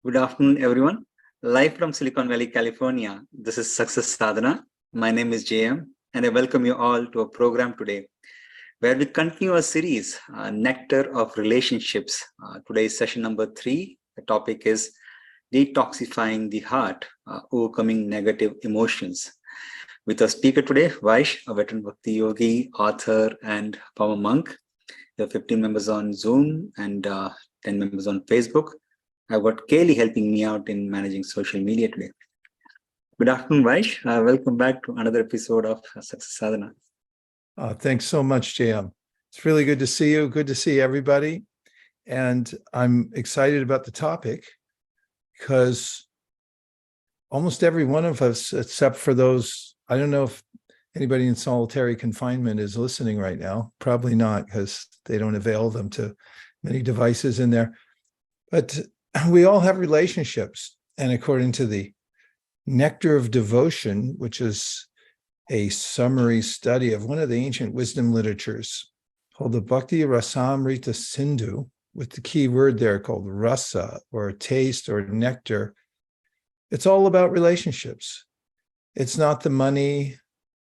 Good afternoon, everyone. Live from Silicon Valley, California, this is Success Sadhana. My name is JM, and I welcome you all to a program today where we continue a series, Nectar of Relationships. Today's session number 3. The topic is Detoxifying the Heart, Overcoming Negative Emotions. With our speaker today, Vaish, a veteran Bhakti Yogi, author, and Power Monk. There are 15 members on Zoom and 10 members on Facebook. I've got Kaylee helping me out in managing social media today. Good afternoon, Vaish. Welcome back to another episode of Success Sadhana. Thanks so much, JM. It's really good to see you. Good to see everybody. And I'm excited about the topic because almost every one of us, except for those, I don't know if anybody in solitary confinement is listening right now. Probably not, because they don't avail them to many devices in there. But we all have relationships. And according to the Nectar of Devotion, which is a summary study of one of the ancient wisdom literatures called the Bhakti Rasamrita Sindhu, with the key word there called rasa, or taste, or nectar. It's all about relationships. It's not the money.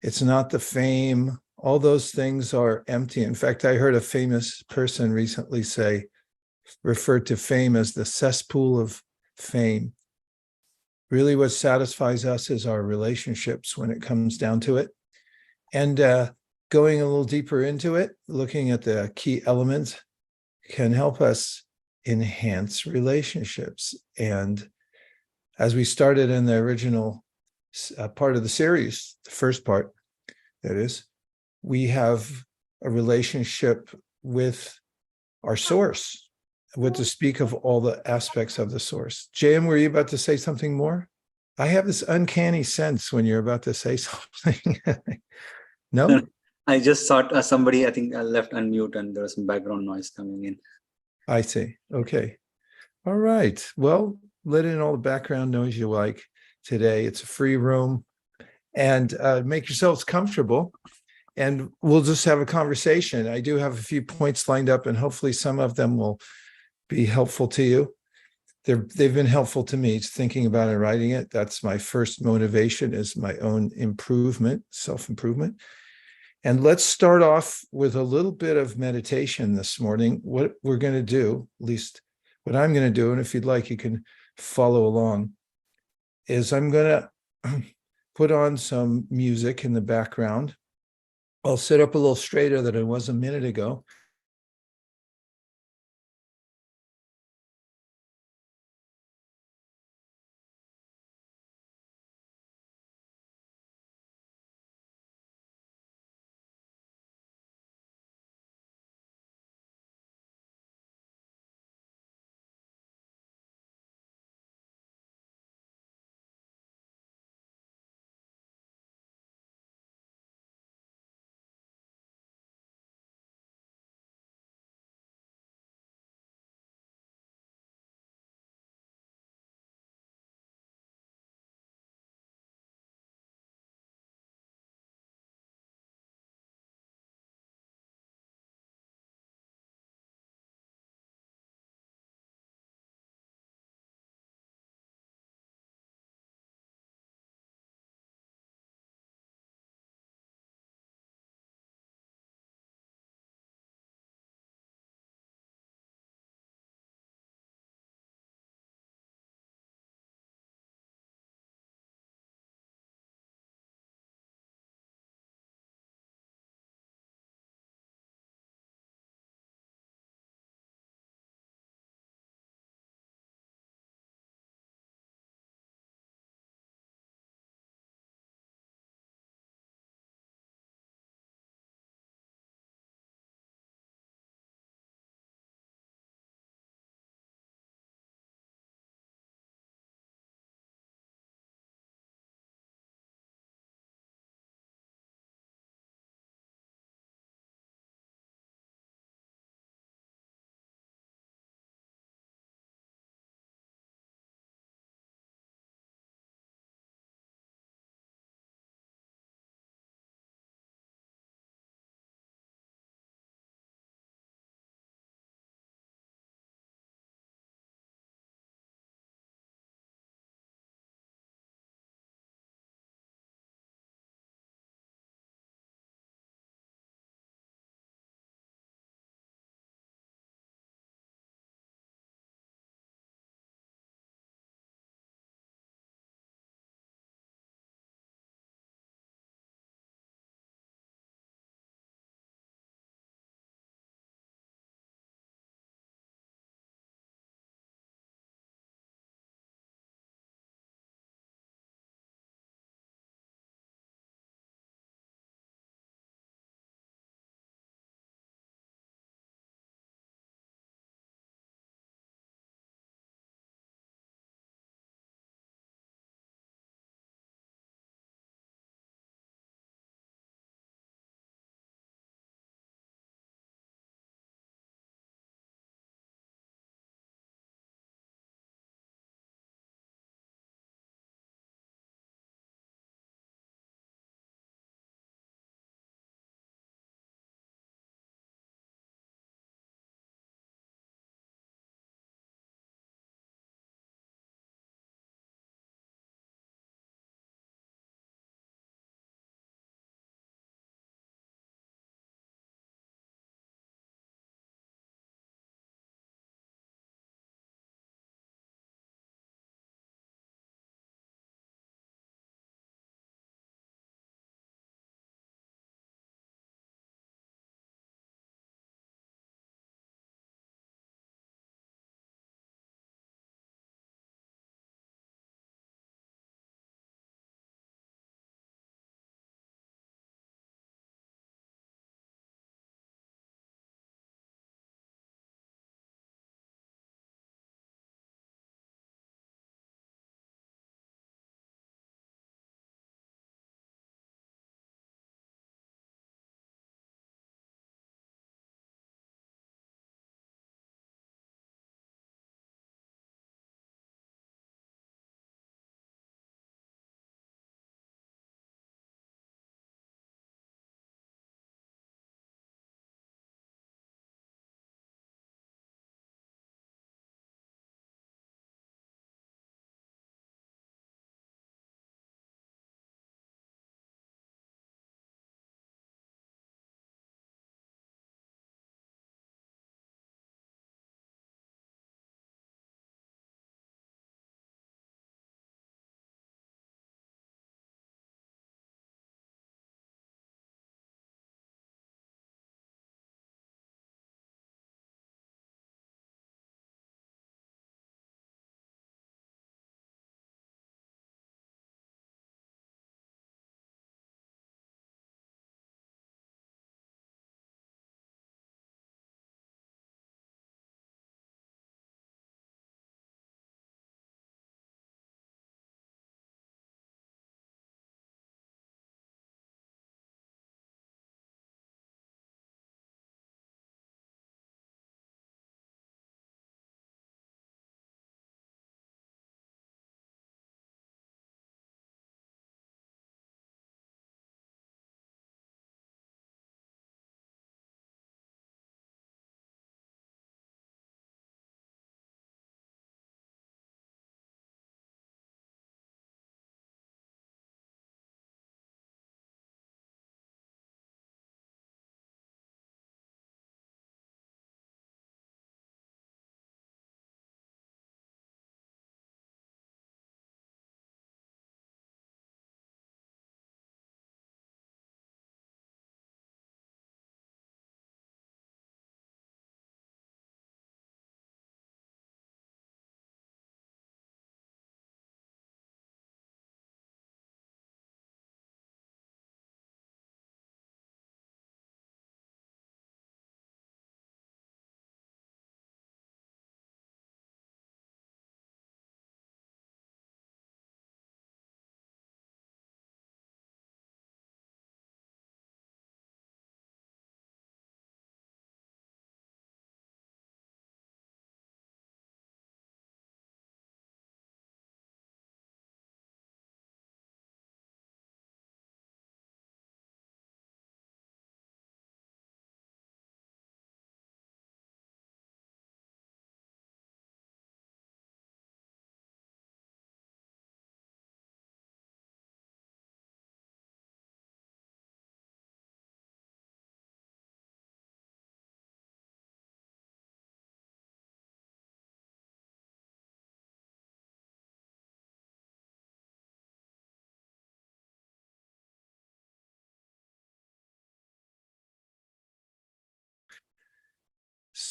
It's not the fame. All those things are empty. In fact, I heard a famous person recently referred to fame as the cesspool of fame. Really what satisfies us is our relationships when it comes down to it. And going a little deeper into it, looking at the key elements can help us enhance relationships. And as we started in the original part of the series, the first part, that is, we have a relationship with our source, with to speak of all the aspects of the source. JM, were you about to say something more? I have this uncanny sense when you're about to say something. No? I just thought somebody, I think, left unmute and there was some background noise coming in. I see. Okay. All right. Well, let in all the background noise you like today. It's a free room. And make yourselves comfortable. And we'll just have a conversation. I do have a few points lined up, and hopefully some of them will be helpful to you. They've been helpful to me, thinking about it and writing it. That's my first motivation, is my own improvement, self-improvement. And let's start off with a little bit of meditation this morning. What we're going to do, at least what I'm going to do, and if you'd like, you can follow along, is I'm going to put on some music in the background. I'll sit up a little straighter than I was a minute ago.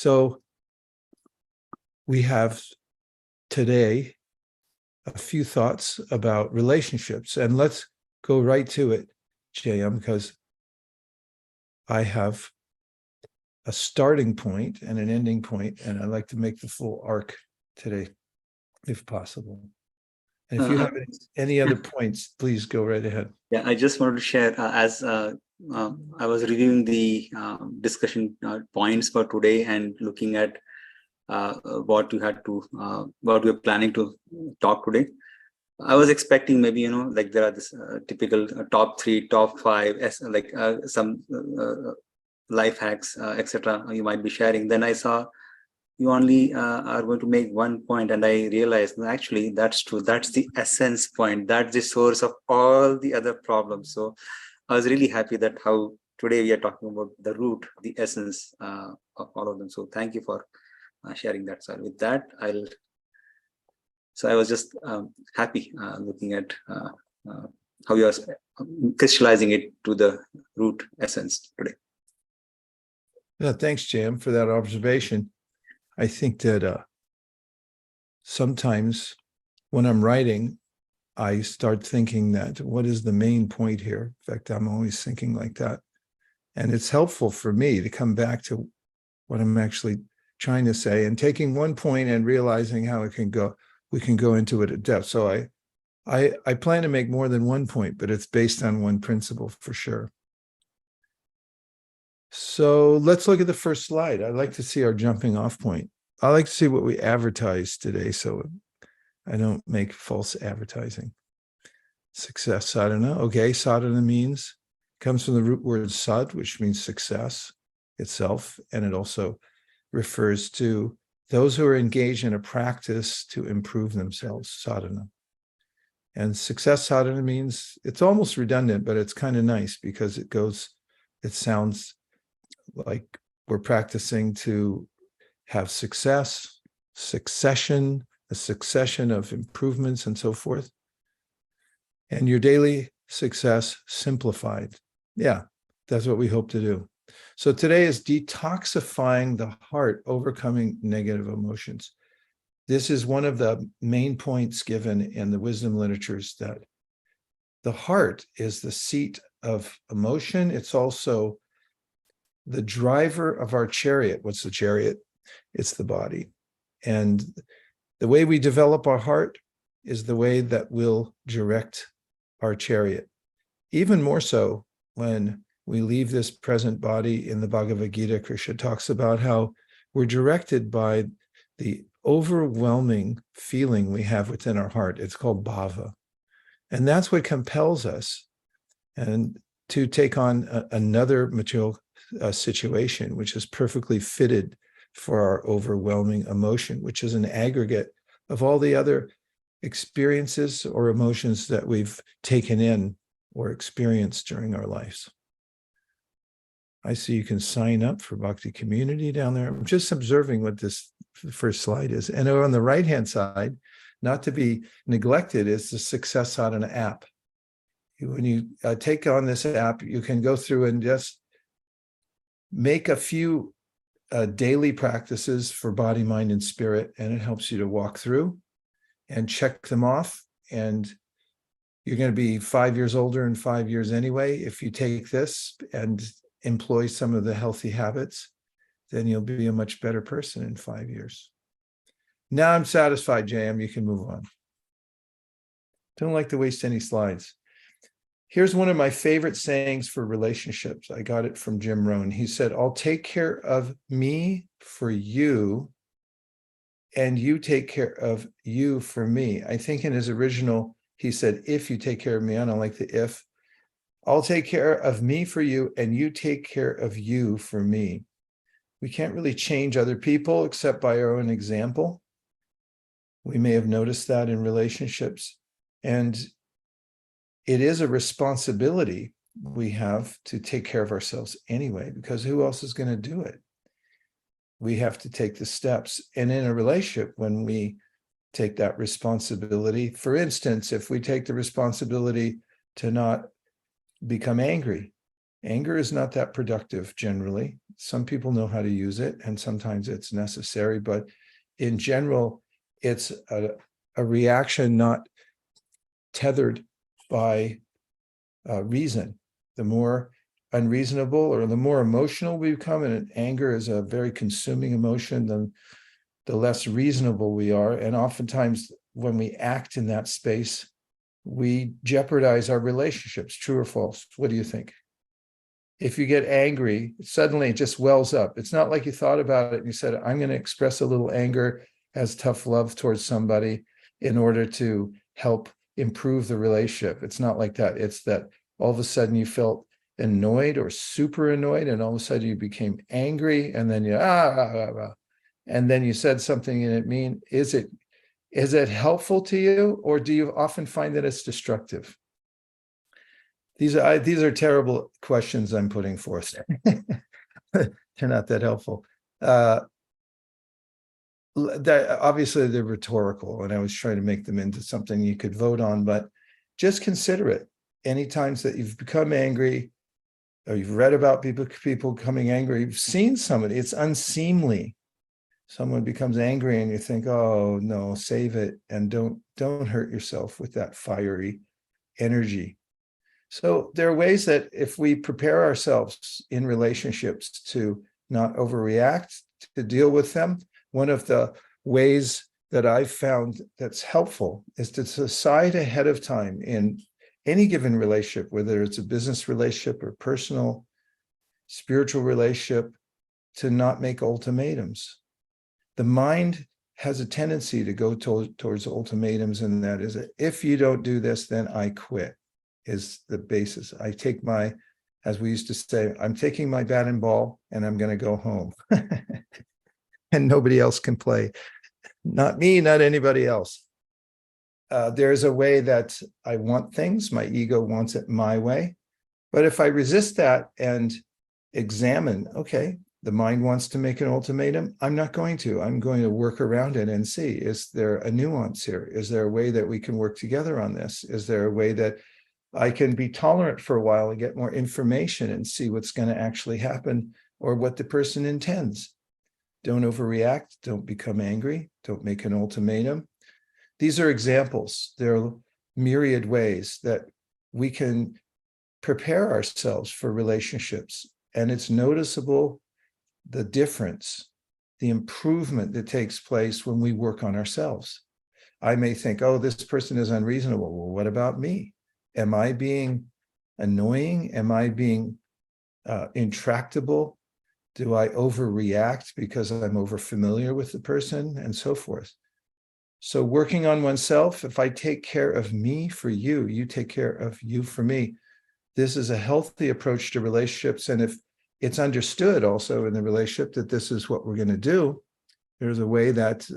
So we have today a few thoughts about relationships, and let's go right to it, JM, because I have a starting point and an ending point, and I'd like to make the full arc today, if possible. And if you have any other points, please go right ahead. Yeah, I just wanted to share as I was reviewing the discussion points for today and looking at what we had to, what we are planning to talk today. I was expecting maybe, like there are this typical top 3, top 5, like some life hacks, etc. you might be sharing. Then I saw you only are going to make one point, and I realized actually that's true. That's the essence point. That's the source of all the other problems. So I was really happy that how today we are talking about the root, the essence of all of them. So thank you for sharing that. So with that, I was just happy looking at how you are crystallizing it to the root essence today. Yeah, thanks, Jam, for that observation. I think that sometimes when I'm writing, I start thinking that what is the main point here? In fact, I'm always thinking like that. And it's helpful for me to come back to what I'm actually trying to say and taking one point and realizing how it can go. We can go into it at depth. So I plan to make more than one point, but it's based on one principle for sure. So let's look at the first slide. I'd like to see our jumping off point. I like to see what we advertise today, so I don't make false advertising. Success sadhana. Okay, sadhana comes from the root word sad, which means success itself, and it also refers to those who are engaged in a practice to improve themselves, sadhana. And success sadhana means, it's almost redundant, but it's kind of nice because it sounds like we're practicing to have success, succession, a succession of improvements and so forth. And your daily success simplified. Yeah, that's what we hope to do. So today is detoxifying the heart, overcoming negative emotions. This is one of the main points given in the wisdom literatures, that the heart is the seat of emotion. It's also the driver of our chariot. What's the chariot? It's the body. And the way we develop our heart is the way that will direct our chariot. Even more so when we leave this present body. In the Bhagavad Gita, Krishna talks about how we're directed by the overwhelming feeling we have within our heart. It's called bhava. And that's what compels us and to take on another material situation, which is perfectly fitted for our overwhelming emotion, which is an aggregate of all the other experiences or emotions that we've taken in or experienced during our lives. I see you can sign up for Bhakti Community down there. I'm just observing what this first slide is. And on the right-hand side, not to be neglected, is the Success Sadhana app. When you take on this app, you can go through and just make a few daily practices for body, mind, and spirit, and it helps you to walk through and check them off. And you're going to be 5 years older in 5 years anyway. If you take this and employ some of the healthy habits, then you'll be a much better person in 5 years. Now I'm satisfied, JM. You can move on. Don't like to waste any slides. Here's one of my favorite sayings for relationships. I got it from Jim Rohn. He said, I'll take care of me for you, and you take care of you for me. I think in his original, he said, if you take care of me. I don't like the if. I'll take care of me for you, and you take care of you for me. We can't really change other people except by our own example. We may have noticed that in relationships. And it is a responsibility we have to take care of ourselves anyway, because who else is going to do it? We have to take the steps. And in a relationship, when we take that responsibility, for instance, if we take the responsibility to not become angry, Anger is not that productive generally. Some people know how to use it, and sometimes it's necessary, but in general, it's a reaction not tethered by reason. The more unreasonable or the more emotional we become, and anger is a very consuming emotion, then the less reasonable we are. And oftentimes when we act in that space, we jeopardize our relationships. True or false? What do you think? If you get angry, suddenly it just wells up. It's not like you thought about it and you said, I'm going to express a little anger as tough love towards somebody in order to help improve the relationship. It's not like that. It's that all of a sudden you felt annoyed or super annoyed, and all of a sudden you became angry, and then you and then you said something and it mean, is it helpful to you, or do you often find that it's destructive? These are terrible questions I'm putting forth. They're not that helpful. That obviously they're rhetorical, and I was trying to make them into something you could vote on, but just consider it. Any times that you've become angry, or you've read about people becoming angry, you've seen somebody, it's unseemly. Someone becomes angry and you think, oh no, save it, and don't hurt yourself with that fiery energy. So there are ways that if we prepare ourselves in relationships to not overreact, to deal with them, one of the ways that I've found that's helpful is to decide ahead of time in any given relationship, whether it's a business relationship or personal, spiritual relationship, to not make ultimatums. The mind has a tendency to go towards ultimatums, and that is, if you don't do this, then I quit, is the basis. I take my, as we used to say, I'm taking my bat and ball and I'm going to go home. And nobody else can play. Not me, not anybody else. There's a way that I want things. My ego wants it my way. But if I resist that and examine, okay, the mind wants to make an ultimatum, I'm not going to. I'm going to work around it and see, is there a nuance here? Is there a way that we can work together on this? Is there a way that I can be tolerant for a while and get more information and see what's going to actually happen or what the person intends? Don't overreact. Don't become angry. Don't make an ultimatum. These are examples. There are myriad ways that we can prepare ourselves for relationships. And it's noticeable the difference, the improvement that takes place when we work on ourselves. I may think, oh, this person is unreasonable. Well, what about me? Am I being annoying? Am I being intractable? Do I overreact because I'm overfamiliar with the person, and so forth? So working on oneself, if I take care of me for you, you take care of you for me. This is a healthy approach to relationships. And if it's understood also in the relationship that this is what we're going to do, there's a way that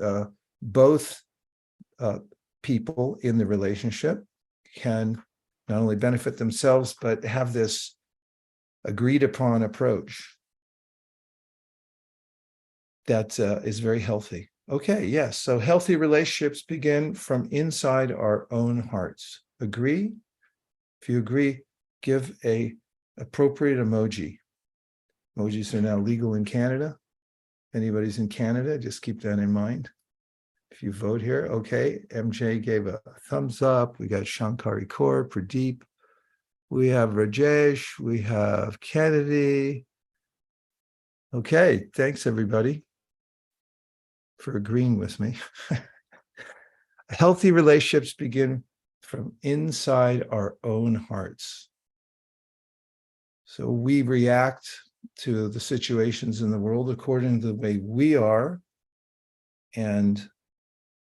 both people in the relationship can not only benefit themselves, but have this agreed upon approach that is very healthy. Okay, yes. So healthy relationships begin from inside our own hearts. Agree? If you agree, give a appropriate emoji. Emojis are now legal in Canada. Anybody's in Canada, just keep that in mind. If you vote here, okay. MJ gave a thumbs up. We got Shankari Kaur, Pradeep. We have Rajesh. We have Kennedy. Okay, thanks everybody for agreeing with me. Healthy relationships begin from inside our own hearts. So we react to the situations in the world according to the way we are. And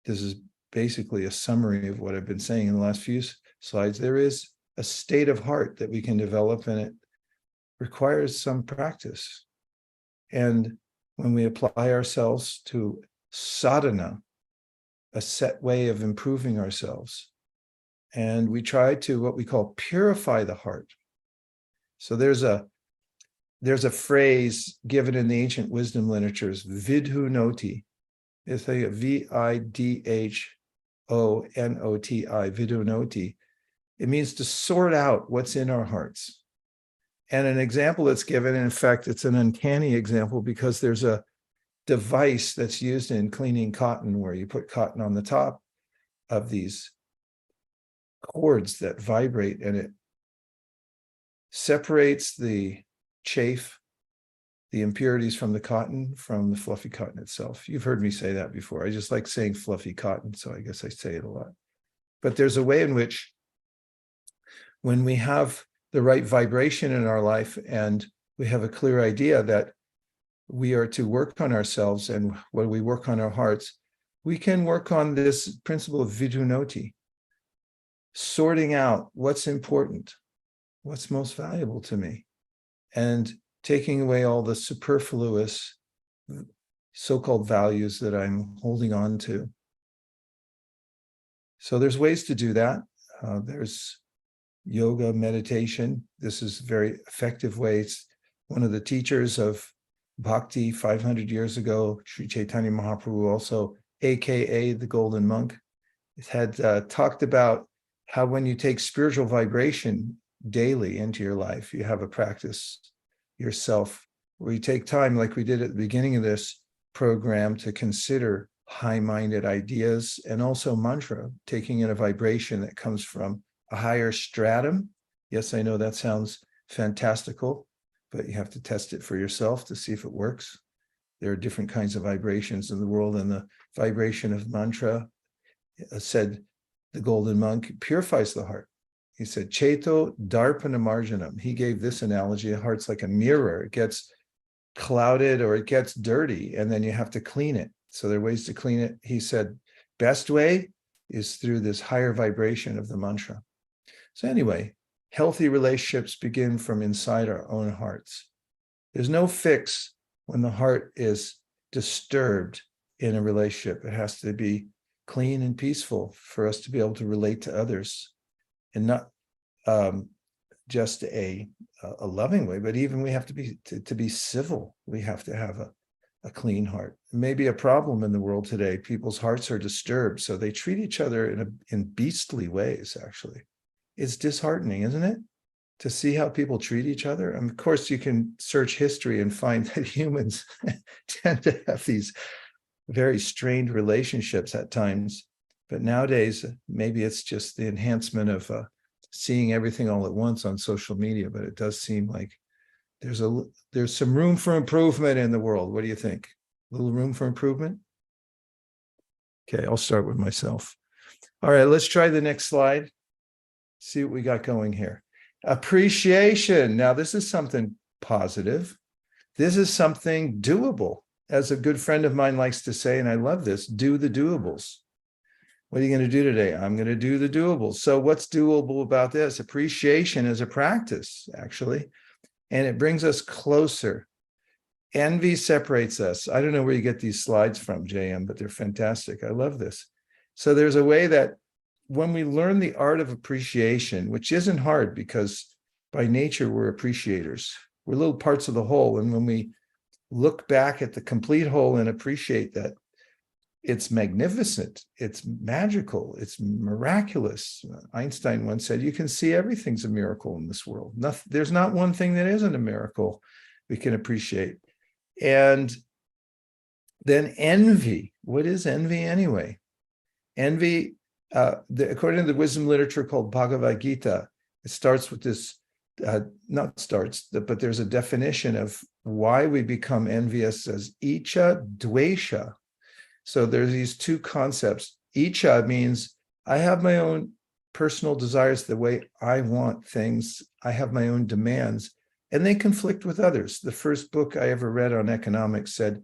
this is basically a summary of what I've been saying in the last few slides. There is a state of heart that we can develop, and it requires some practice. And when we apply ourselves to sadhana, a set way of improving ourselves, and we try to what we call purify the heart. So there's a phrase given in the ancient wisdom literatures, vidhu noti. It's a vidhonoti, vidhu noti. It means to sort out what's in our hearts. And an example that's given, in fact, it's an uncanny example because there's a device that's used in cleaning cotton where you put cotton on the top of these cords that vibrate, and it separates the chafe, the impurities from the cotton, from the fluffy cotton itself. You've heard me say that before. I just like saying fluffy cotton, so I guess I say it a lot. But there's a way in which when we have the right vibration in our life and we have a clear idea that we are to work on ourselves, and when we work on our hearts, we can work on this principle of vidunoti, sorting out what's important, what's most valuable to me, and taking away all the superfluous so-called values that I'm holding on to. So there's ways to do that. There's yoga, meditation. This is very effective ways. One of the teachers of Bhakti 500 years ago, Sri Chaitanya Mahaprabhu, also AKA the Golden Monk, had talked about how when you take spiritual vibration daily into your life, you have a practice yourself where you take time, like we did at the beginning of this program, to consider high-minded ideas and also mantra, taking in a vibration that comes from a higher stratum. Yes, I know that sounds fantastical, but you have to test it for yourself to see if it works. There are different kinds of vibrations in the world, and the vibration of mantra, said the Golden Monk, purifies the heart. He said, Cheto darpana marjanam. He gave this analogy: a heart's like a mirror. It gets clouded or it gets dirty, and then you have to clean it. So there are ways to clean it. He said, best way is through this higher vibration of the mantra. So anyway, healthy relationships begin from inside our own hearts. There's no fix when the heart is disturbed in a relationship. It has to be clean and peaceful for us to be able to relate to others, and not just a loving way, but even we have to be to be civil. We have to have a clean heart. It may be a problem in the world today. People's hearts are disturbed, so they treat each other in beastly ways, actually. It's disheartening, isn't it? To see how people treat each other. And of course, you can search history and find that humans tend to have these very strained relationships at times. But nowadays, maybe it's just the enhancement of seeing everything all at once on social media, but it does seem like there's some room for improvement in the world. What do you think? A little room for improvement? Okay, I'll start with myself. All right, let's try the next slide. See what we got going here. Appreciation. Now, this is something positive. This is something doable. As a good friend of mine likes to say, and I love this, do the doables. What are you going to do today? I'm going to do the doables. So what's doable about this? Appreciation is a practice, actually, and it brings us closer. Envy separates us. I don't know where you get these slides from, JM, but they're fantastic. I love this. So there's a way that when we learn the art of appreciation, which isn't hard because by nature we're appreciators. We're little parts of the whole. And when we look back at the complete whole and appreciate that it's magnificent, it's magical, it's miraculous. Einstein once said, you can see everything's a miracle in this world. There's not one thing that isn't a miracle we can appreciate. And then envy. What is envy anyway? Envy, according to the wisdom literature called Bhagavad Gita, it starts with this, but there's a definition of why we become envious as icha, dvesha. So there's these two concepts. Icha means I have my own personal desires the way I want things. I have my own demands, and they conflict with others. The first book I ever read on economics said,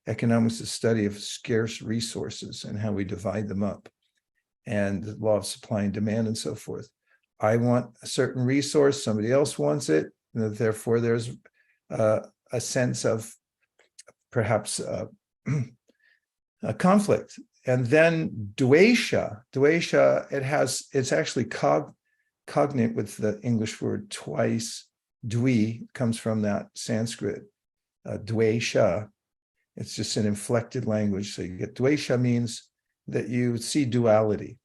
economics is a study of scarce resources and how we divide them up, and the law of supply and demand and so forth. I want a certain resource, somebody else wants it, and therefore there's a sense of perhaps a conflict. And then dvesha, it's actually cognate with the English word twice. Dvi comes from that Sanskrit, dvesha. It's just an inflected language. So you get dvesha means that you see duality.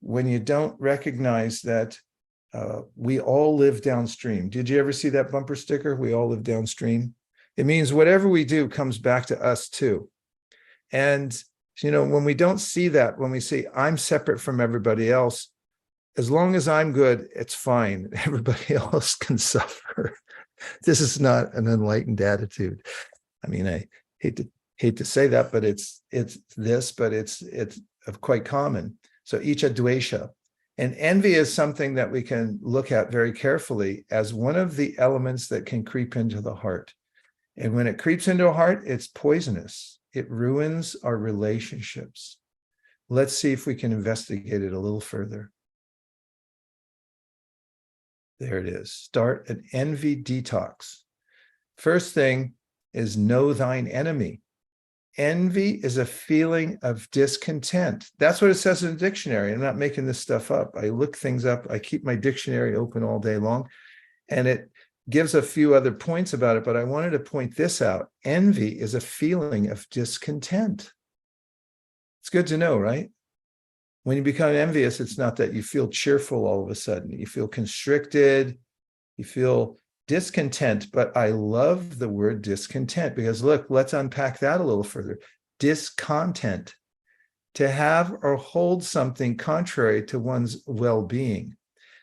When you don't recognize that We all live downstream. Did you ever see that bumper sticker? We all live downstream. It means whatever we do comes back to us too. And, when we don't see that, when we say, I'm separate from everybody else, as long as I'm good, it's fine. Everybody else can suffer. This is not an enlightened attitude. I mean, I hate to say that, but it's quite common. So icha dvesha. And envy is something that we can look at very carefully as one of the elements that can creep into the heart. And when it creeps into a heart, it's poisonous. It ruins our relationships. Let's see if we can investigate it a little further. There it is. Start an envy detox. First thing is know thine enemy. Envy is a feeling of discontent. That's what it says in the dictionary. I'm not making this stuff up. I look things up. I keep my dictionary open all day long, and it gives a few other points about it, but I wanted to point this out. Envy is a feeling of discontent. It's good to know, right? When you become envious, it's not that you feel cheerful all of a sudden. You feel constricted, you feel discontent, but I love the word discontent because look, let's unpack that a little further. Discontent, to have or hold something contrary to one's well-being.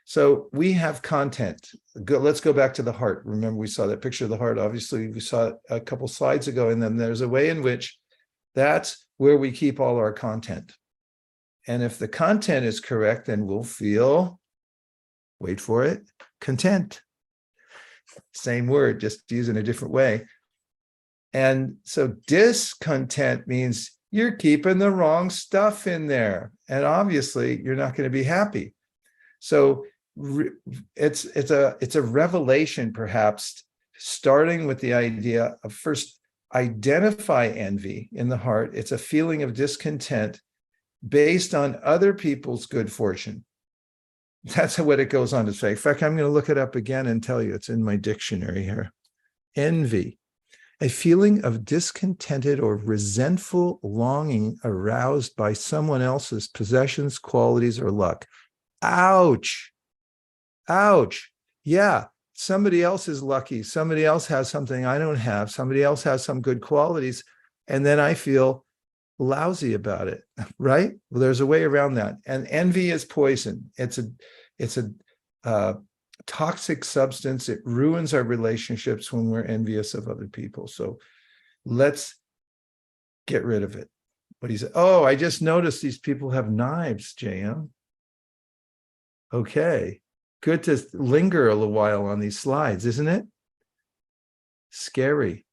So we have content. Let's go back to the heart. Remember, we saw that picture of the heart. Obviously, we saw it a couple slides ago, and then there's a way in which that's where we keep all our content. And if the content is correct, then we'll feel, wait for it, content. Same word, just used in a different way. And so discontent means you're keeping the wrong stuff in there. And obviously, you're not going to be happy. So it's a revelation, perhaps, starting with the idea of first identify envy in the heart. It's a feeling of discontent based on other people's good fortune. That's what it goes on to say. In fact, I'm going to look it up again and tell you. It's in my dictionary here. Envy, a feeling of discontented or resentful longing aroused by someone else's possessions, qualities, or luck. Ouch. Ouch. Yeah, somebody else is lucky. Somebody else has something I don't have. Somebody else has some good qualities. And then I feel lousy about it, right? Well, there's a way around that. And envy is poison. It's a toxic substance. It ruins our relationships when we're envious of other people. So let's get rid of it. What he said, oh, I just noticed these people have knives, JM. Okay, good to linger a little while on these slides, isn't it? Scary.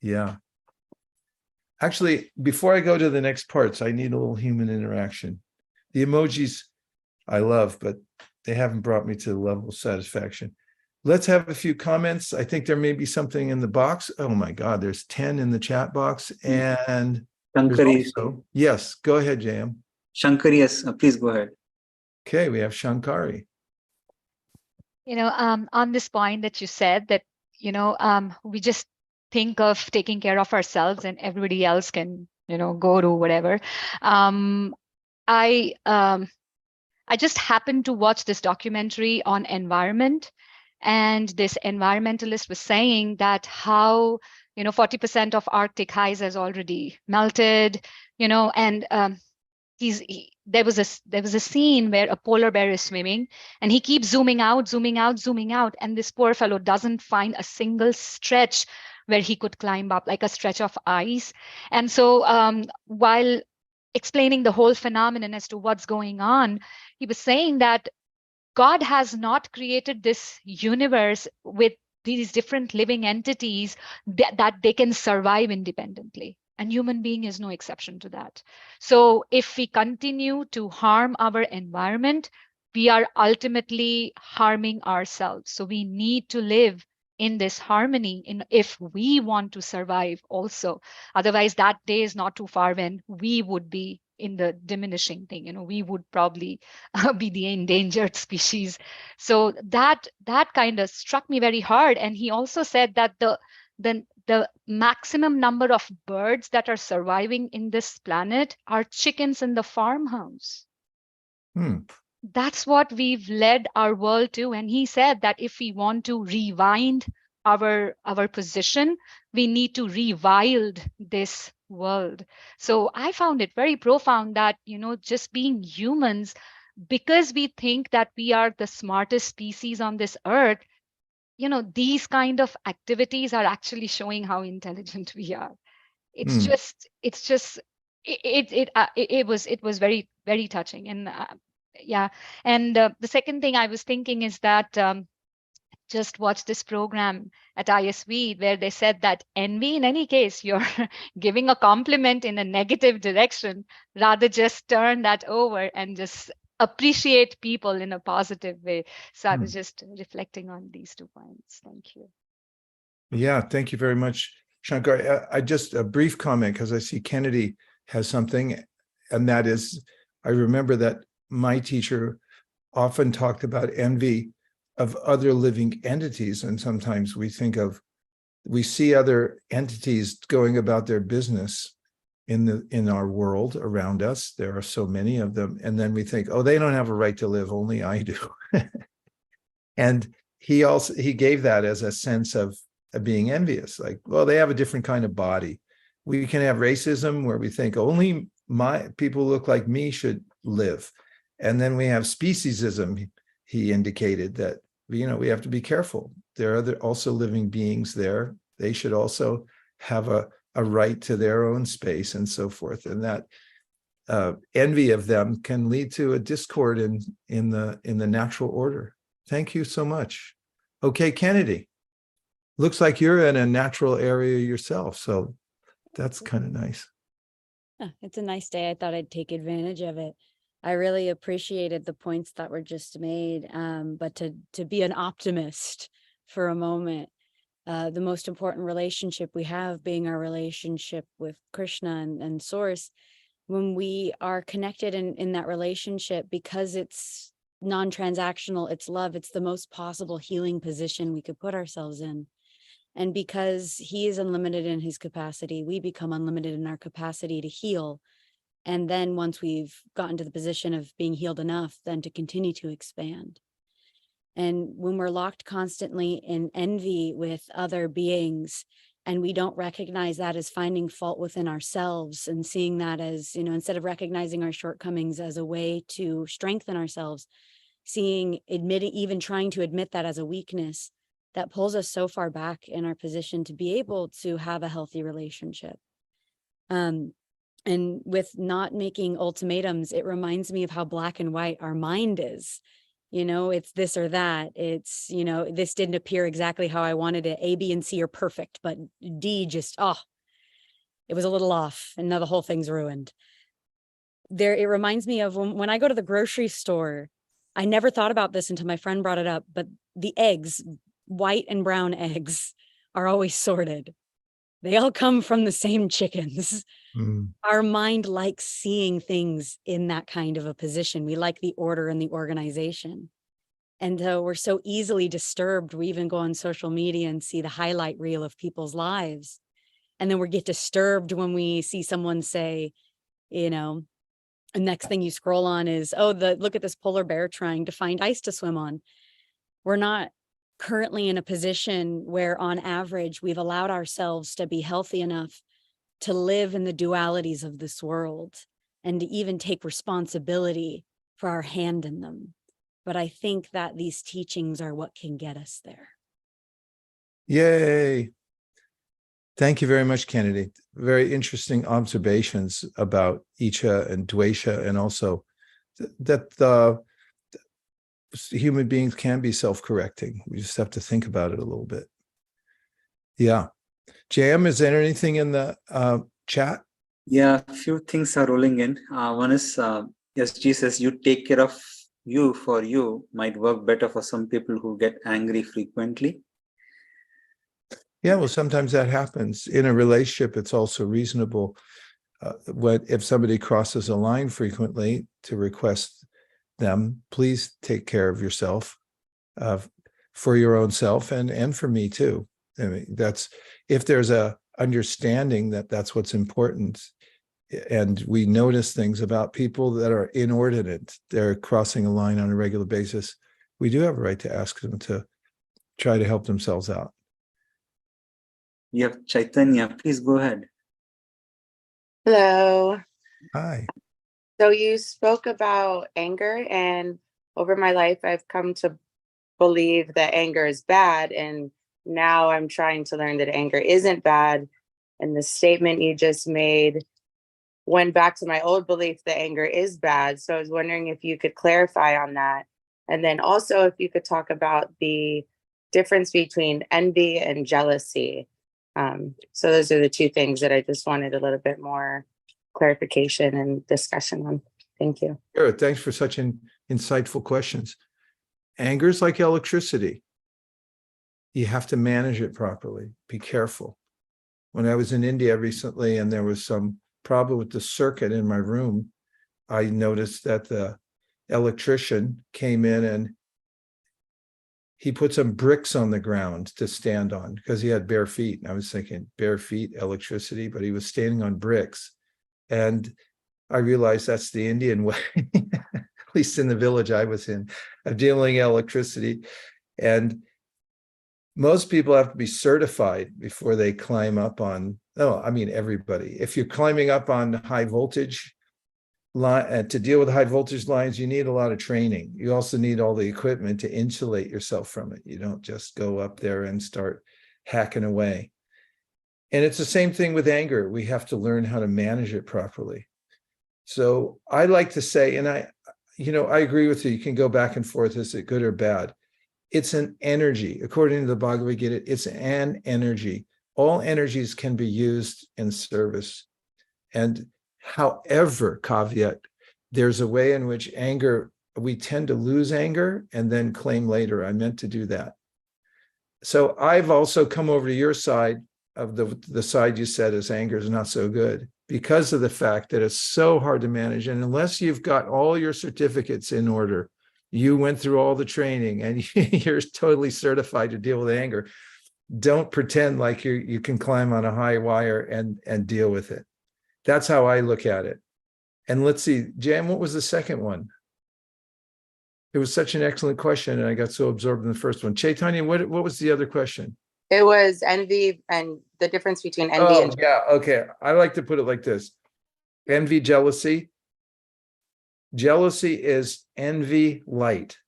Yeah. Actually, before I go to the next parts, I need a little human interaction. The emojis I love, but they haven't brought me to the level of satisfaction. Let's have a few comments. I think there may be something in the box. Oh my God, there's 10 in the chat box. And Shankari. Also, yes, go ahead, JM. Shankari, yes, please go ahead. Okay, we have Shankari. On this point that you said that, we just think of taking care of ourselves and everybody else can, go to whatever. I just happened to watch this documentary on environment, and this environmentalist was saying that how, 40% of Arctic ice has already melted, and there was a scene where a polar bear is swimming, and he keeps zooming out, and this poor fellow doesn't find a single stretch where he could climb up, like a stretch of ice. And so while explaining the whole phenomenon as to what's going on, he was saying that God has not created this universe with these different living entities that they can survive independently. And human being is no exception to that. So if we continue to harm our environment, we are ultimately harming ourselves. So we need to live in this harmony if we want to survive also. Otherwise, that day is not too far when we would be in the diminishing thing. We would probably be the endangered species. So that kind of struck me very hard. And he also said that the maximum number of birds that are surviving in this planet are chickens in the farmhouse. that's what we've led our world to. And he said that if we want to rewind our position, we need to rewild this world. So I found it very profound that, just being humans, because we think that we are the smartest species on this earth, these kind of activities are actually showing how intelligent we are. It's Hmm. just it was very, very touching. And yeah. And the second thing I was thinking is that, just watch this program at ISV where they said that envy, in any case, you're giving a compliment in a negative direction, rather just turn that over and just appreciate people in a positive way. So I Hmm. was just reflecting on these 2 points. Thank you. Yeah, thank you very much, Shankar. I just a brief comment because I see Kennedy has something, and that is, I remember that my teacher often talked about envy of other living entities, and sometimes we see other entities going about their business in our world around us. There are so many of them, and then we think, oh, they don't have a right to live, only I do. And he gave that as a sense of being envious, like, well, they have a different kind of body. We can have racism where we think only my people who look like me should live. And then we have speciesism. He indicated that, we have to be careful. There are also living beings there. They should also have a right to their own space and so forth. And that envy of them can lead to a discord in the natural order. Thank you so much. Okay, Kennedy, looks like you're in a natural area yourself, so that's kind of nice. Yeah, it's a nice day. I thought I'd take advantage of it. I really appreciated the points that were just made, but to be an optimist for a moment, the most important relationship we have being our relationship with Krishna and Source, when we are connected in that relationship, because it's non-transactional, it's love, it's the most possible healing position we could put ourselves in. And because he is unlimited in his capacity, we become unlimited in our capacity to heal. And then once we've gotten to the position of being healed enough, then to continue to expand. And when we're locked constantly in envy with other beings, and we don't recognize that as finding fault within ourselves and seeing that as, instead of recognizing our shortcomings as a way to strengthen ourselves, even trying to admit that as a weakness, that pulls us so far back in our position to be able to have a healthy relationship. And with not making ultimatums, it reminds me of how black and white our mind is. It's this or that. It's, this didn't appear exactly how I wanted it. A, B, and C are perfect, but D just, it was a little off, and now the whole thing's ruined. It reminds me of when I go to the grocery store. I never thought about this until my friend brought it up, but the eggs, white and brown eggs, are always sorted. They all come from the same chickens. Mm. Our mind likes seeing things in that kind of a position. We like the order and the organization. And we're so easily disturbed. We even go on social media and see the highlight reel of people's lives. And then we get disturbed when we see someone say, the next thing you scroll on is, look at this polar bear trying to find ice to swim on. We're not currently in a position where on average we've allowed ourselves to be healthy enough to live in the dualities of this world and to even take responsibility for our hand in them. But I think that these teachings are what can get us there. Yay. Thank you very much, Kennedy. Very interesting observations about Icha and Dvesha, and also that human beings can be self-correcting. We just have to think about it a little bit. Yeah. JM, is there anything in the chat? Yeah, a few things are rolling in. One is, yes, Jesus, you take care of you for you might work better for some people who get angry frequently. Yeah, well, sometimes that happens. In a relationship, it's also reasonable if somebody crosses a line frequently to request them, please take care of yourself for your own self and for me too. I mean, that's if there's a understanding that that's what's important. and we notice things about people that are inordinate, they're crossing a line on a regular basis, we do have a right to ask them to try to help themselves out. You have Chaitanya. Please go ahead. Hello. Hi. So you spoke about anger, and over my life, I've come to believe that anger is bad. And now I'm trying to learn that anger isn't bad. And the statement you just made went back to my old belief that anger is bad. So I was wondering if you could clarify on that. And then also if you could talk about the difference between envy and jealousy. So those are the two things that I just wanted a little bit more clarification and discussion on. Thank you. Sure. Thanks for such insightful questions. Anger is like electricity. You have to manage it properly. Be careful. When I was in India recently and there was some problem with the circuit in my room, I noticed that the electrician came in and he put some bricks on the ground to stand on because he had bare feet. And I was thinking, bare feet, electricity, but he was standing on bricks. And I realized that's the Indian way, at least in the village I was in, of dealing electricity. And most people have to be certified before they climb up on, no, I mean, everybody. If you're climbing up on high voltage line, to deal with high voltage lines, you need a lot of training. You also need all the equipment to insulate yourself from it. You don't just go up there and start hacking away. And it's the same thing with anger. We have to learn how to manage it properly. So I like to say, and I agree with you, you can go back and forth, is it good or bad? It's an energy. According to the Bhagavad Gita, it's an energy. All energies can be used in service. And however, caveat, there's a way in which anger, we tend to lose anger and then claim later, I meant to do that. So I've also come over to your side of the side you said is anger is not so good because of the fact that it's so hard to manage. And unless you've got all your certificates in order, you went through all the training and you're totally certified to deal with anger, don't pretend like you can climb on a high wire and deal with it. That's how I look at it. And let's see, Jan, what was the second one? It was such an excellent question, and I got so absorbed in the first one. Chaitanya, what was the other question? It was envy and the difference between envy and yeah, okay. I like to put it like this. Envy, jealousy. Jealousy is envy light.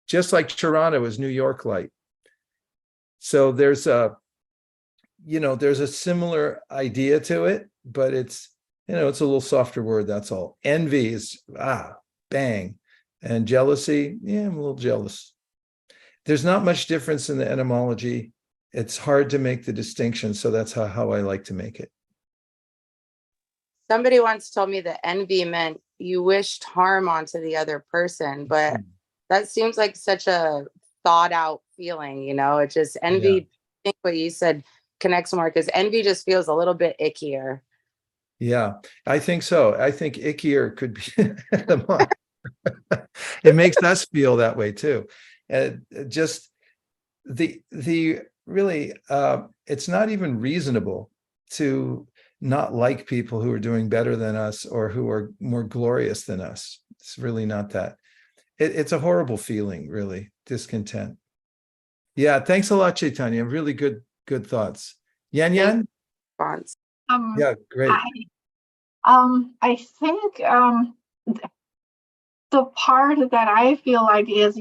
Just like Toronto is New York light. So there's a similar idea to it, but it's a little softer word, that's all. Envy is, bang. And jealousy, yeah, I'm a little jealous. There's not much difference in the etymology. It's hard to make the distinction, so that's how I like to make it. somebody once told me that envy meant you wished harm onto the other person, but that seems like such a thought out feeling, it just envy, I think what you said connects more because envy just feels a little bit ickier. Yeah, I think so. I think ickier could be the one. It makes us feel that way too. Just the really, it's not even reasonable to not like people who are doing better than us or who are more glorious than us. It's really not that. It's a horrible feeling, really, discontent. Yeah, thanks a lot, Chaitanya. Really good thoughts. Yan? Yeah, great. I think the part that I feel like is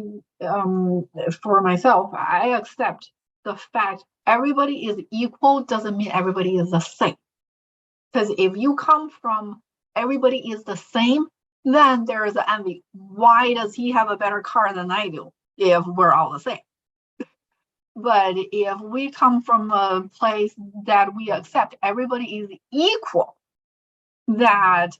for myself, I accept the fact everybody is equal doesn't mean everybody is the same. Because if you come from everybody is the same, then there is envy. Why does he have a better car than I do if we're all the same? But if we come from a place that we accept everybody is equal, that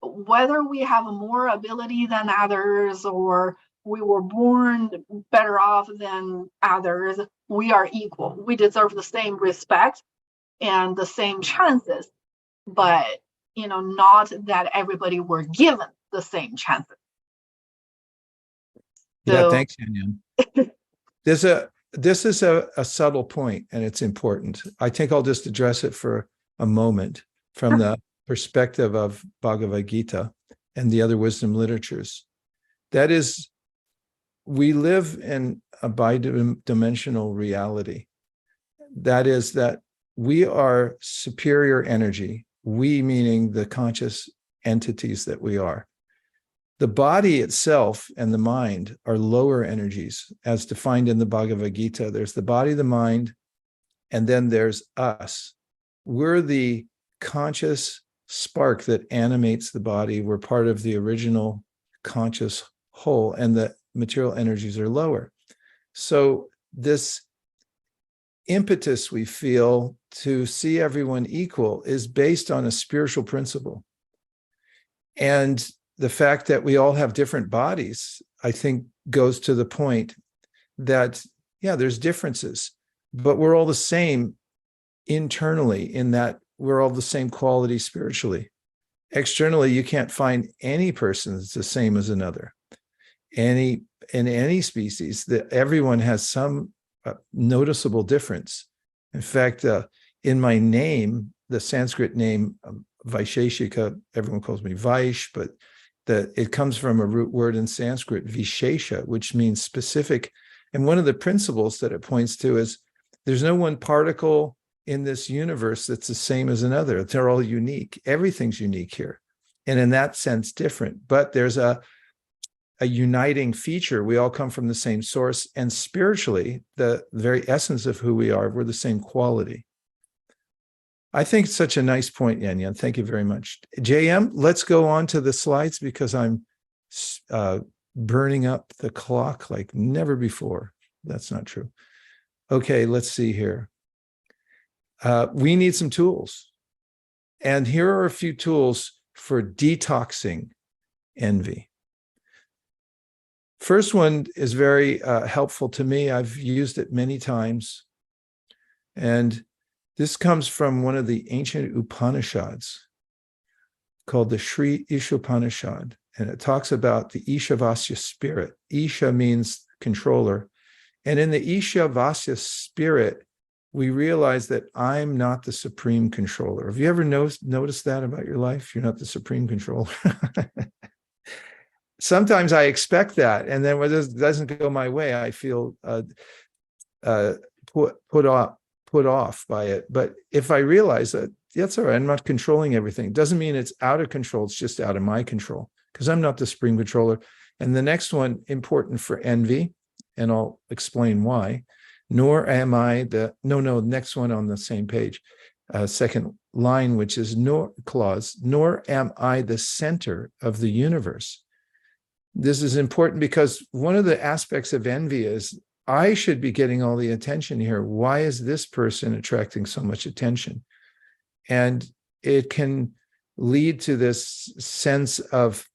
whether we have more ability than others or we were born better off than others, we are equal. We deserve the same respect and the same chances, but not that everybody were given the same chances. Yeah, thanks, Yan. This is a subtle point, and it's important. I think I'll just address it for a moment from the perspective of Bhagavad Gita and the other wisdom literatures. That is, we live in a bidimensional reality. That is that we are superior energy, we meaning the conscious entities that we are. The body itself and the mind are lower energies, as defined in the Bhagavad Gita. There's the body, the mind, and then there's us. We're the conscious spark that animates the body. We're part of the original conscious whole, and the material energies are lower. So this impetus we feel to see everyone equal is based on a spiritual principle. And the fact that we all have different bodies, I think, goes to the point that, yeah, there's differences, but we're all the same internally, in that we're all the same quality spiritually. Externally, you can't find any person that's the same as another. In any species, that everyone has some noticeable difference. In fact, in my name, the Sanskrit name Vaisheshika, everyone calls me Vaish, but it comes from a root word in Sanskrit, Vishesha, which means specific. And one of the principles that it points to is there's no one particle in this universe that's the same as another. They're all unique. Everything's unique here. And in that sense, different. But there's a uniting feature. We all come from the same source. And spiritually, the very essence of who we are, we're the same quality. I think it's such a nice point, Yan Yan. Thank you very much. JM, let's go on to the slides, because I'm burning up the clock like never before. That's not true. Okay, let's see here. We need some tools. And here are a few tools for detoxing envy. First one is very helpful to me. I've used it many times. And this comes from one of the ancient Upanishads called the Sri Ishopanishad. And it talks about the Ishavasya spirit. Isha means controller. And in the Ishavasya spirit, we realize that I'm not the supreme controller. Have you ever noticed that about your life? You're not the supreme controller. Sometimes I expect that. And then when it doesn't go my way, I feel put off by it. But if I realize that, that's all right, I'm not controlling everything. It doesn't mean it's out of control. It's just out of my control, because I'm not the supreme controller. And the next one, important for envy, and I'll explain why. Nor am I next one on the same page, second line, which is nor am I the center of the universe. This is important because one of the aspects of envy is I should be getting all the attention here. Why is this person attracting so much attention? And it can lead to this sense of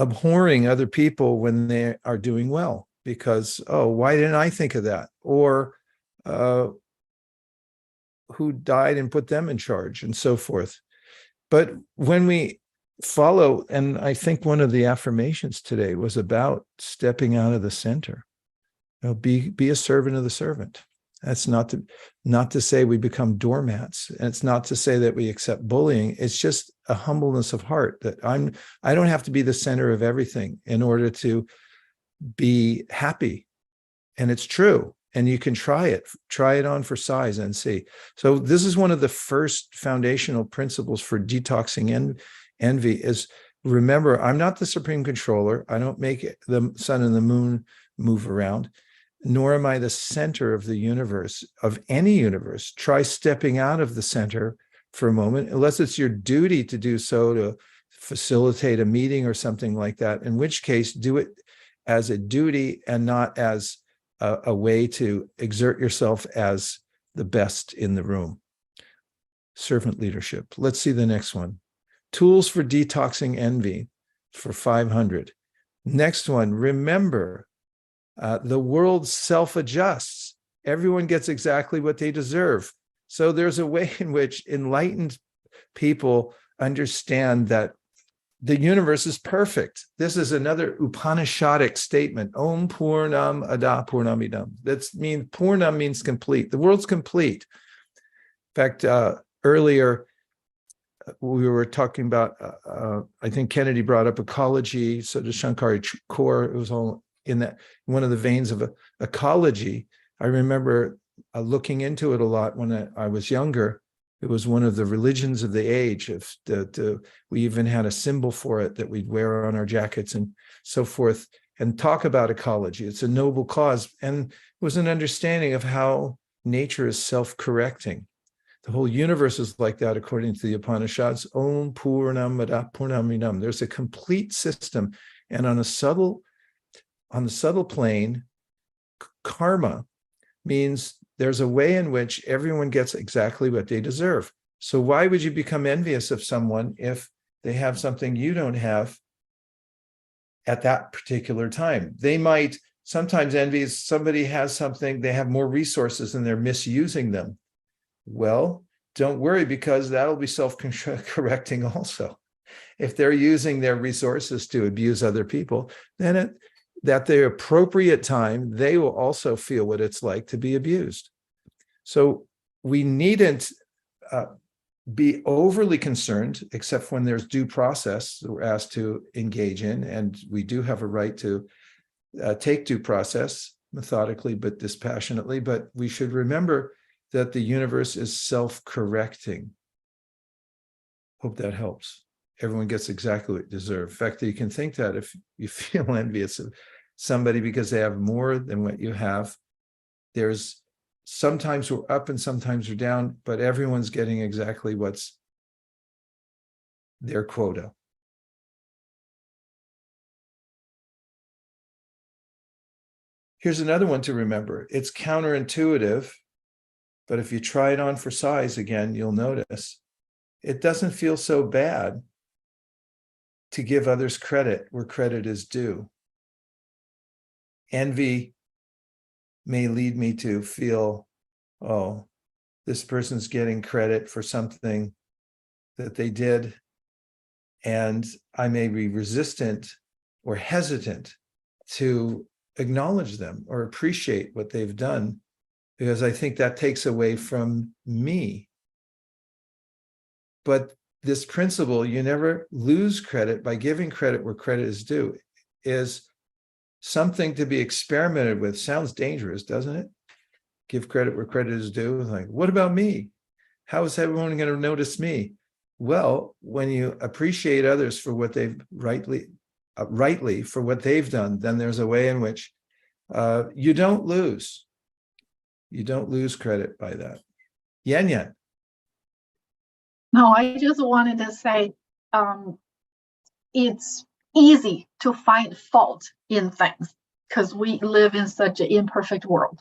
abhorring other people when they are doing well, because, oh, why didn't I think of that? Or who died and put them in charge, and so forth. But when we follow, and I think one of the affirmations today was about stepping out of the center. You know, be a servant of the servant. That's not to say we become doormats. And it's not to say that we accept bullying. It's just a humbleness of heart that I don't have to be the center of everything in order to be happy. And it's true. And you can try it on for size and see. So this is one of the first foundational principles for detoxing envy is, remember, I'm not the supreme controller. I don't make the sun and the moon move around, nor am I the center of the universe, of any universe. Try stepping out of the center for a moment, unless it's your duty to do so, to facilitate a meeting or something like that, in which case do it as a duty and not as a way to exert yourself as the best in the room. Servant leadership. Let's see the next one. Tools for detoxing envy for 500. Next one, remember, the world self-adjusts. Everyone gets exactly what they deserve. So there's a way in which enlightened people understand that the universe is perfect. This is another Upanishadic statement. Om Purnam Ada Purnamidam. That's mean Purnam means complete. The world's complete. In fact, earlier we were talking about, I think Kennedy brought up ecology, so the Shankari core, it was all in that one of the veins of ecology. I remember looking into it a lot when I was younger. It was one of the religions of the age. We even had a symbol for it that we'd wear on our jackets and so forth, and talk about ecology. It's a noble cause. And it was an understanding of how nature is self-correcting. The whole universe is like that, according to the Upanishads. Om Purnam Ada Purnamidam. There's a complete system. And on the subtle plane, karma means there's a way in which everyone gets exactly what they deserve. So why would you become envious of someone if they have something you don't have at that particular time? They might sometimes envy somebody has something, they have more resources and they're misusing them. Well, don't worry, because that'll be self-correcting also. If they're using their resources to abuse other people, then at the appropriate time, they will also feel what it's like to be abused. So we needn't be overly concerned, except when there's due process that we're asked to engage in, and we do have a right to take due process methodically but dispassionately. But we should remember that the universe is self-correcting. Hope that helps. Everyone gets exactly what they deserve. In fact, you can think that if you feel envious of somebody because they have more than what you have, there's sometimes we're up and sometimes we're down, but everyone's getting exactly what's their quota. Here's another one to remember. It's counterintuitive, but if you try it on for size again, you'll notice it doesn't feel so bad to give others credit where credit is due. Envy may lead me to feel, oh, this person's getting credit for something that they did, and I may be resistant or hesitant to acknowledge them or appreciate what they've done, because I think that takes away from me. But this principle, you never lose credit by giving credit where credit is due, is something to be experimented with. Sounds dangerous, doesn't it? Give credit where credit is due. Like, what about me? How is everyone going to notice me? Well, when you appreciate others for what they've rightly for what they've done, then there's a way in which you don't lose. You don't lose credit by that. Yan Yan. No, I just wanted to say it's easy to find fault in things because we live in such an imperfect world.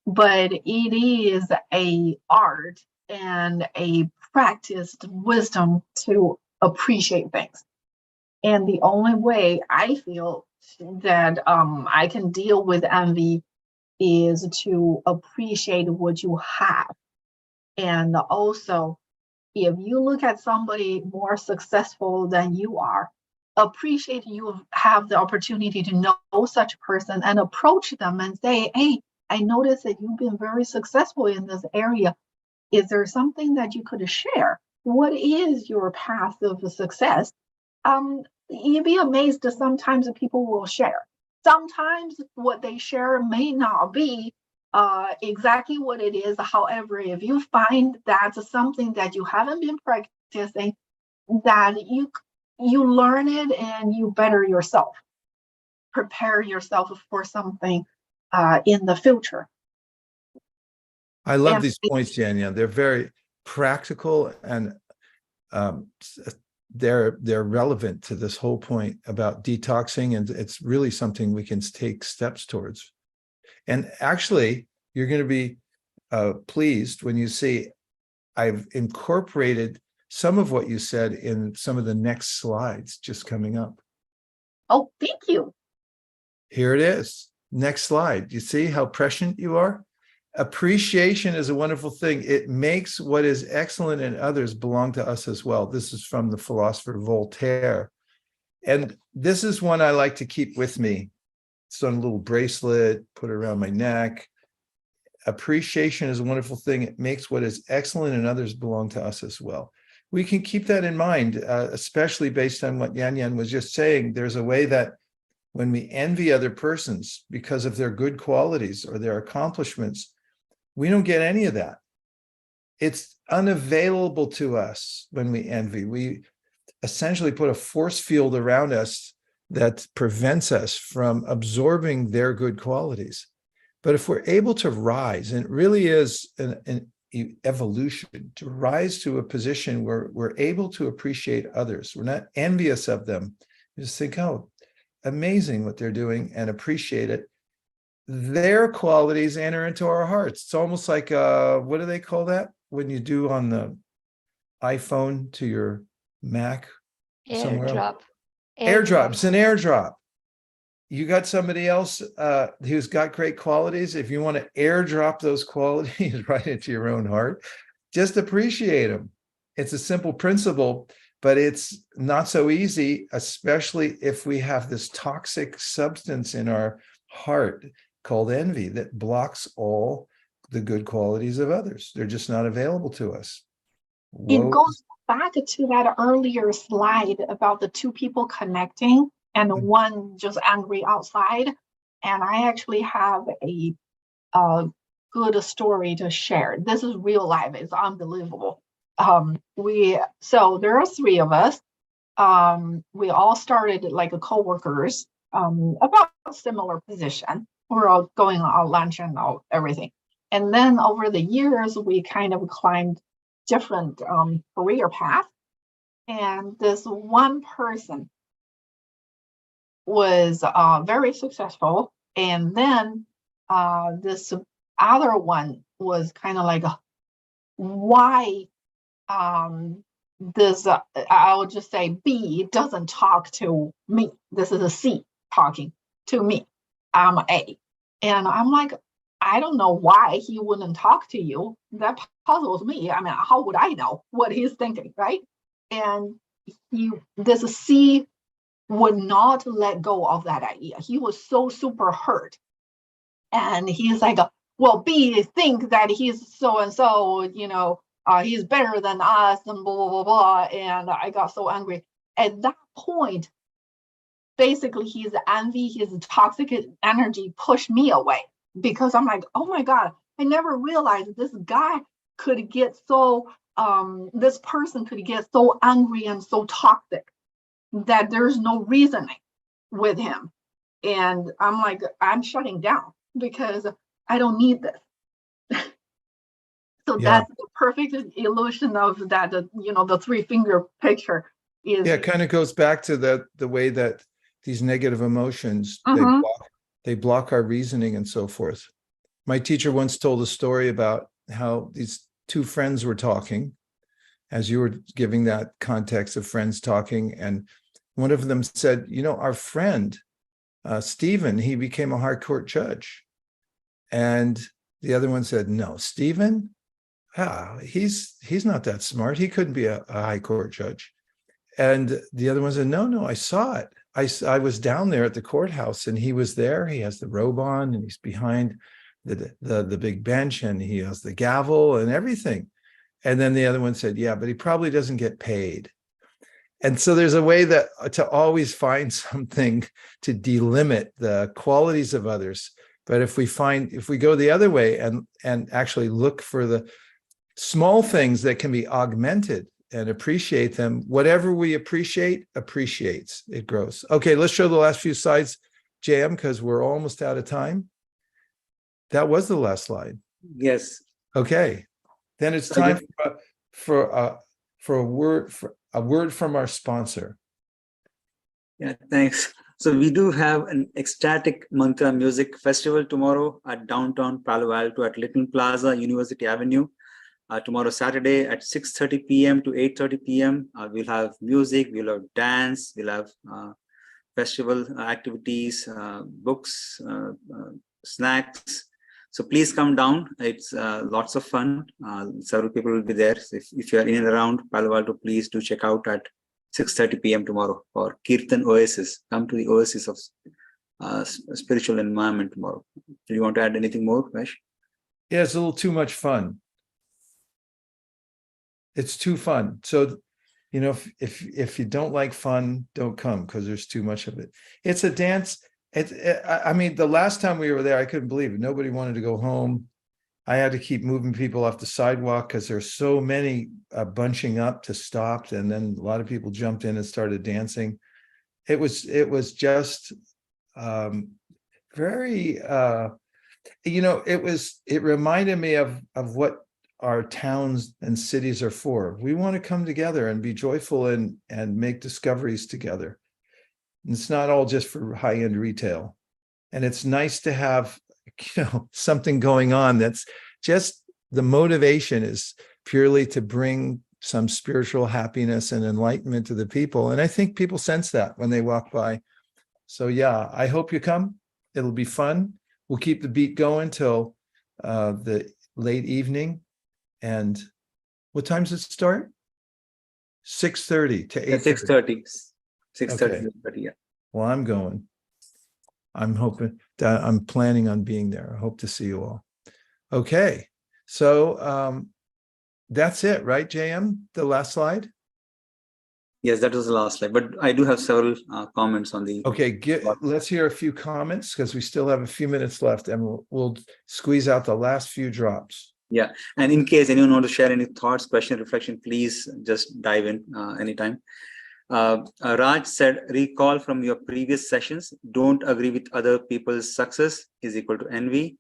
But it is an art and a practiced wisdom to appreciate things. And the only way I feel that I can deal with envy is to appreciate what you have. And also, if you look at somebody more successful than you are, appreciate you have the opportunity to know such a person and approach them and say, hey, I noticed that you've been very successful in this area. Is there something that you could share? What is your path of success? You'd be amazed that sometimes people will share. Sometimes what they share may not be exactly what it is. However, if you find that's something that you haven't been practicing, that you learn it and you better yourself, prepare yourself for something in the future. I love these points, Yan. They're very practical, and they're relevant to this whole point about detoxing, and it's really something we can take steps towards. And actually, you're going to be pleased when you see I've incorporated some of what you said in some of the next slides just coming up. Oh, thank you. Here it is. Next slide. You see how prescient you are? Appreciation is a wonderful thing. It makes what is excellent in others belong to us as well. This is from the philosopher Voltaire. And this is one I like to keep with me. It's on a little bracelet, put it around my neck. Appreciation is a wonderful thing. It makes what is excellent in others belong to us as well. We can keep that in mind, especially based on what Yan Yan was just saying. There's a way that when we envy other persons because of their good qualities or their accomplishments, we don't get any of that. It's unavailable to us when we envy. We essentially put a force field around us that prevents us from absorbing their good qualities. But if we're able to rise, and it really is an evolution, to rise to a position where we're able to appreciate others, we're not envious of them, you just think, oh, amazing what they're doing, and appreciate it. Their qualities enter into our hearts. It's almost like, what do they call that? When you do on the iPhone to your Mac somewhere? Airdrop. Airdrop. It's an airdrop. You got somebody else who's got great qualities. If you want to airdrop those qualities right into your own heart, just appreciate them. It's a simple principle, but it's not so easy, especially if we have this toxic substance in our heart called envy that blocks all the good qualities of others. They're just not available to us. It goes back to that earlier slide about the two people connecting and one just angry outside. And I actually have a good story to share. This is real life. It's unbelievable. So there are three of us. We all started like co-workers, about a similar position. We're all going out lunch and all everything. And then over the years, we kind of climbed different career paths. And this one person was very successful. And then this other one was kind of like, why this, I would just say B doesn't talk to me. This is a C talking to me. I'm A. And I'm like, I don't know why he wouldn't talk to you. That puzzles me. I mean, how would I know what he's thinking, right? And this C would not let go of that idea. He was so super hurt. And he's like, well, B think that he's so-and-so, he's better than us and blah, blah, blah, blah. And I got so angry. At that point, basically his envy, his toxic energy pushed me away because I'm like, oh my God, I never realized this guy could get so, this person could get so angry and so toxic that there's no reasoning with him. And I'm like, I'm shutting down because I don't need this. So yeah. That's the perfect illusion of that, the three-finger picture is. Yeah, it kind of goes back to the way that these negative emotions, they block our reasoning and so forth. My teacher once told a story about how these two friends were talking, as you were giving that context of friends talking, and one of them said, our friend, Stephen, he became a high court judge. And the other one said, no, Stephen, he's not that smart. He couldn't be a high court judge. And the other one said, no, I saw it. I was down there at the courthouse and he was there. He has the robe on and he's behind the big bench and he has the gavel and everything. And then the other one said, yeah, but he probably doesn't get paid. And so there's a way that to always find something to delimit the qualities of others. But if we go the other way and actually look for the small things that can be augmented and appreciate them, whatever we appreciate, appreciates, it grows. Okay, let's show the last few slides, JM, because we're almost out of time. That was the last slide. Yes. Okay, then it's time for a word from our sponsor. Yeah, thanks. So we do have an ecstatic mantra music festival tomorrow at downtown Palo Alto at Little Plaza, University Avenue. Tomorrow, Saturday at 6:30 p.m. to 8:30 p.m. We'll have music, we'll have dance, we'll have festival activities, books, snacks. So please come down. It's lots of fun. Several people will be there. So if you're in and around Palo Alto, please do check out at 6:30 p.m. tomorrow for Kirtan Oasis. Come to the Oasis of spiritual environment tomorrow. Do you want to add anything more, Vash? Yeah, it's a little too much fun. It's too fun. So, you know, if you don't like fun, don't come because there's too much of it. It's a dance. I mean, the last time we were there, I couldn't believe it. Nobody wanted to go home. I had to keep moving people off the sidewalk because there's so many bunching up to stop. And then a lot of people jumped in and started dancing. It was just very, you know, it reminded me of what our towns and cities are for. We want to come together and be joyful and make discoveries together. And it's not all just for high-end retail. And it's nice to have, you know, something going on that's just the motivation is purely to bring some spiritual happiness and enlightenment to the people. And I think people sense that when they walk by. So yeah, I hope you come. It'll be fun. We'll keep the beat going till the late evening. And what time does it start? 6:30 to 8:30. 6:30. Okay. Yeah. Well, I'm going. I'm hoping that I'm planning on being there. I hope to see you all. Okay. So that's it, right, JM? The last slide? Yes, that was the last slide. But I do have several comments on the. Okay, let's hear a few comments because we still have a few minutes left and we'll squeeze out the last few drops. Yeah. And in case anyone wants to share any thoughts, question, reflection, please just dive in anytime. Raj said, recall from your previous sessions, don't agree with other people's success is equal to envy.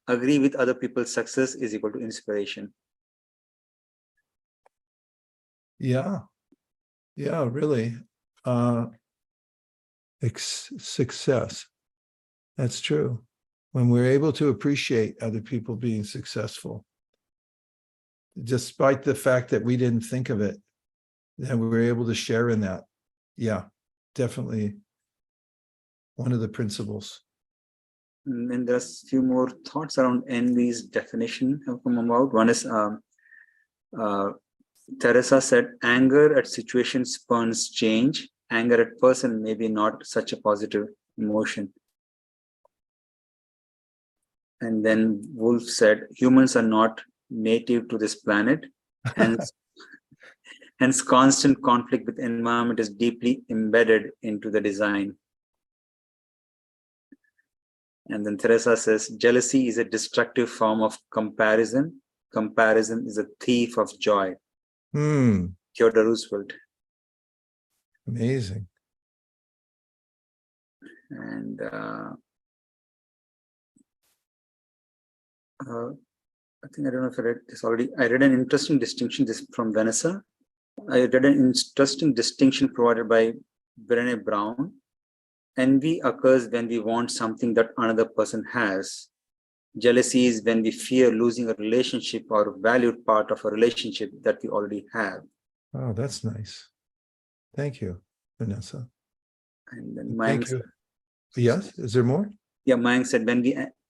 Agree with other people's success is equal to inspiration. Yeah. Yeah, really. Success. That's true. When we're able to appreciate other people being successful, despite the fact that we didn't think of it, then we were able to share in that. Yeah, definitely one of the principles. And then there's a few more thoughts around envy's definition have come about. One is Teresa said, anger at situations spurns change. Anger at person may be not such a positive emotion. And then Wolf said, humans are not native to this planet. Hence, constant conflict with environment is deeply embedded into the design. And then Teresa says, jealousy is a destructive form of comparison. Comparison is a thief of joy. Theodore Roosevelt. Amazing. And I think, I don't know if I read this already. I read an interesting distinction this from Vanessa. I read an interesting distinction provided by Brené Brown. Envy occurs when we want something that another person has. Jealousy is when we fear losing a relationship or a valued part of a relationship that we already have. Oh, that's nice. Thank you, Vanessa. And then Thank you. Yes, is there more? Yeah, Mayank said,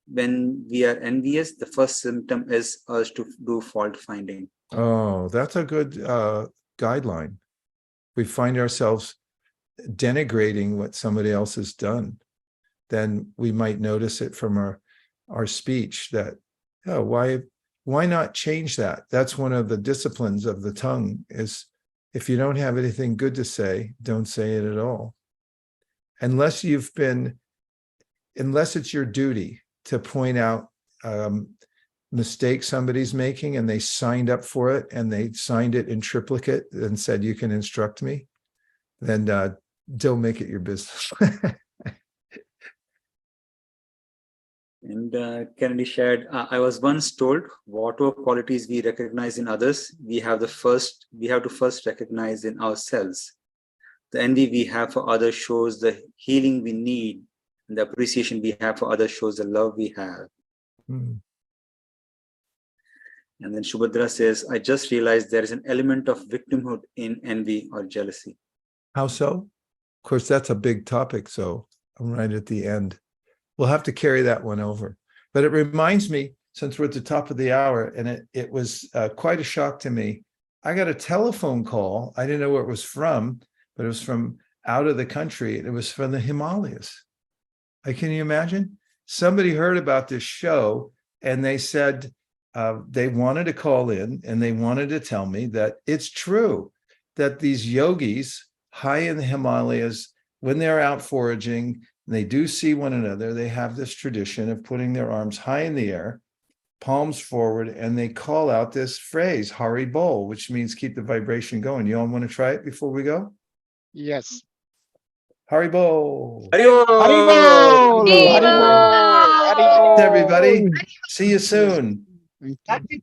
when we are envious, the first symptom is us to do fault finding. Oh, that's a good guideline. We find ourselves denigrating what somebody else has done. Then we might notice it from our speech that, oh, why not change that? That's one of the disciplines of the tongue is if you don't have anything good to say, don't say it at all. Unless it's your duty to point out mistakes somebody's making and they signed up for it and they signed it in triplicate and said, you can instruct me, then don't make it your business. And Kennedy shared, I was once told, whatever qualities we recognize in others, we have to first recognize in ourselves. The envy we have for others shows the healing we need, and the appreciation we have for others shows the love we have. And then Shubhadra says, I just realized there is an element of victimhood in envy or jealousy. How so? Of course, that's a big topic, so I'm right at the end. We'll have to carry that one over. But it reminds me, since we're at the top of the hour, and it was quite a shock to me, I got a telephone call. I didn't know where it was from, but it was from out of the country. It was from the Himalayas. Can you imagine? Somebody heard about this show and they said they wanted to call in and they wanted to tell me that it's true that these yogis high in the Himalayas, when they're out foraging, they do see one another. They have this tradition of putting their arms high in the air, palms forward, and they call out this phrase, Hari Bol, which means keep the vibration going. You all want to try it before we go? Yes. Hari Bol. Haribol! Haribol! Haribol! Haribol! Everybody, see you soon. Thank you.